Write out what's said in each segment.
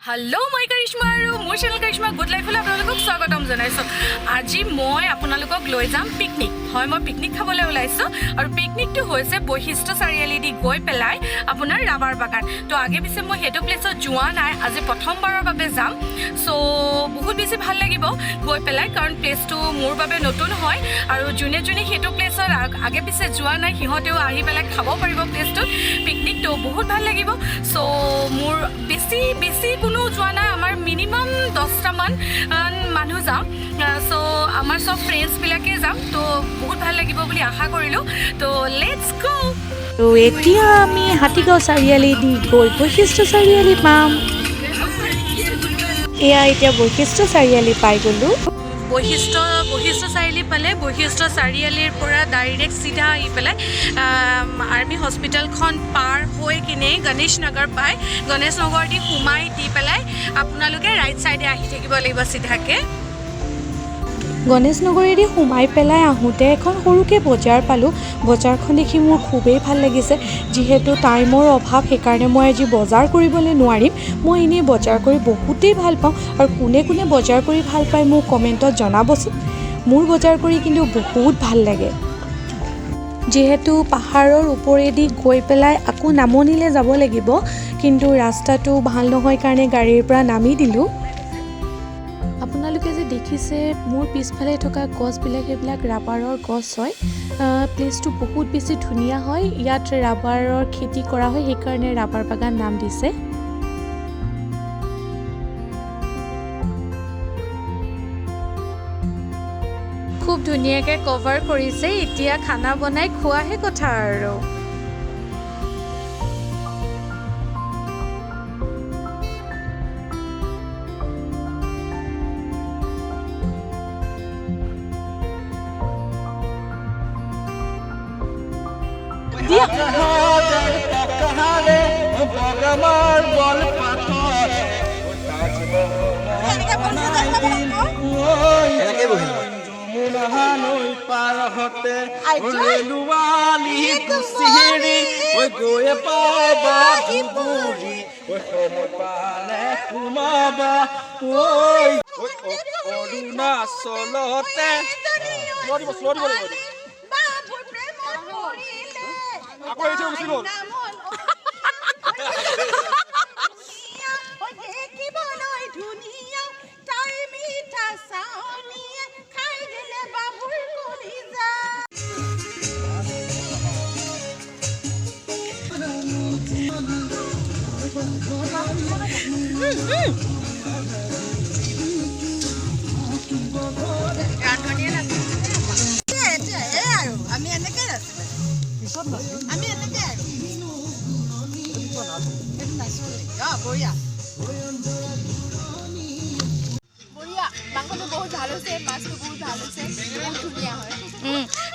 Hello मैं करिश्मा और मोर channel करिश्मा good life आपलोक स्वागतम जनाइছো। আজি মই আপোনালোকক লৈ যাম পিকনিক। হয় মই পিকনিক খাবলৈ ওলাইছো আৰু পিকনিকটো হৈছে বৈশিষ্ট্য চাৰিআলি দি গৈ পেলাই আপোনাৰ ৰাবাৰ বাগান। তো আগে পিছে মই হেতু প্লেছত যোৱা নাই, আজি প্ৰথমবাৰৰ বাবে যাম। সো বহুত বেছি ভাল লাগিব গৈ পেলাই, কাৰণ প্লেছটো মোৰ বাবে নতুন হয় আৰু জুনে জুনে হেতু প্লেছত আগে পিছে যোৱা নাই, সিহঁতেও আহি পেলাই খাব পাৰিব প্লেছটো। পিকনিকটো বহুত ভাল লাগিব। সো মোৰ বেছি বেছি কোনো যোৱা নাই, আমাৰ মিনিমাম 10টা মান মানুহ যাম। সো আমাৰ সব ফ্ৰেণ্ডছবিলাকে যাম, তো বহুত ভাল লাগিব বুলি আশা কৰিলোঁ। তো লেটছ গো। তো এতিয়া আমি হাতীগাঁও চাৰিআলি দি গৈ বৈশিষ্ট্য চাৰিআলি পাম। এয়া এতিয়া বৈশিষ্ট্য চাৰিআলি পাই গ'লোঁ। বৈশিষ্ট্য চাৰিআলি পালে বৈশিষ্ট্য চাৰিআলিৰ পৰা ডাইৰেক্ট চিধা আহি পেলাই আৰ্মি হস্পিটেলখন পাৰ হৈ কিনে গণেশ নগৰ পায়। গণেশ নগৰ দি সোমাই দি পেলাই আপোনালোকে ৰাইট ছাইডে আহি থাকিব লাগিব চিধাকৈ। গণেশ নগৰেদি সোমাই পেলাই আহোঁতে এখন সৰুকৈ বজাৰ পালোঁ। বজাৰখন দেখি মোৰ খুবেই ভাল লাগিছে। যিহেতু টাইমৰ অভাৱ, সেইকাৰণে মই আজি বজাৰ কৰিবলৈ নোৱাৰিম। মই এনেই বজাৰ কৰি বহুতেই ভাল পাওঁ, আৰু কোনে কোনে বজাৰ কৰি ভাল পায় মোক কমেণ্টত জনাবচোন। মোৰ বজাৰ কৰি কিন্তু বহুত ভাল লাগে। যিহেতু পাহাৰৰ ওপৰেদি গৈ পেলাই আকৌ নামনিলৈ যাব লাগিব, কিন্তু ৰাস্তাটো ভাল নহয় কাৰণে গাড়ীৰ পৰা নামি দিলোঁ। আপোনালোকে যে দেখিছে মোৰ পিছফালে থকা গছবিলাক, সেইবিলাক ৰাবাৰৰ গছ হয়। প্লেচটো বহুত বেছি ধুনীয়া হয়। ইয়াত ৰাবাৰৰ খেতি কৰা হয়, সেইকাৰণে ৰাবাৰ বাগান নাম দিছে। খুব ধুনীয়াকৈ কভাৰ কৰিছে। এতিয়া খানা বনাই খোৱাহে কথা আৰু।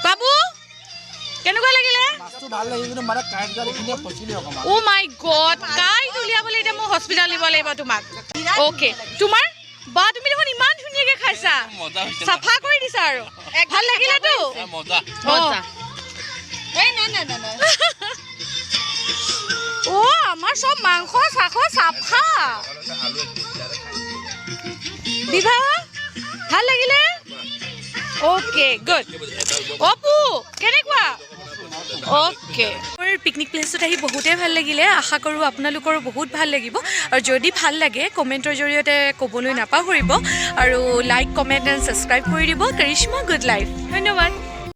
বাবু কেনেকুৱা লাগিলে? অ' মাই গড, কাইট উলিয়াবলৈ এতিয়া মই হস্পিটেল নিব লাগিব তোমাক। অ'কে, তোমাৰ বা তুমি দেখোন ইমান ধুনীয়াকৈ খাইছা, চাফা কৰি দিছা আৰু ভাল লাগিলেতো? অ' আমাৰ চব মাংস চাখ চাফা। বিভা ভাল লাগিলে? Okay good. অপু কেনেকুৱা? অ'কে, মোৰ পিকনিক প্লেচটোত আহি বহুতেই ভাল লাগিলে। আশা কৰোঁ আপোনালোকৰো বহুত ভাল লাগিব, আৰু যদি ভাল লাগে কমেণ্টৰ জৰিয়তে ক'বলৈ নাপাহৰিব, আৰু লাইক কমেণ্ট এণ্ড ছাবস্ক্ৰাইব কৰি দিব। Karishma good life. ধন্যবাদ।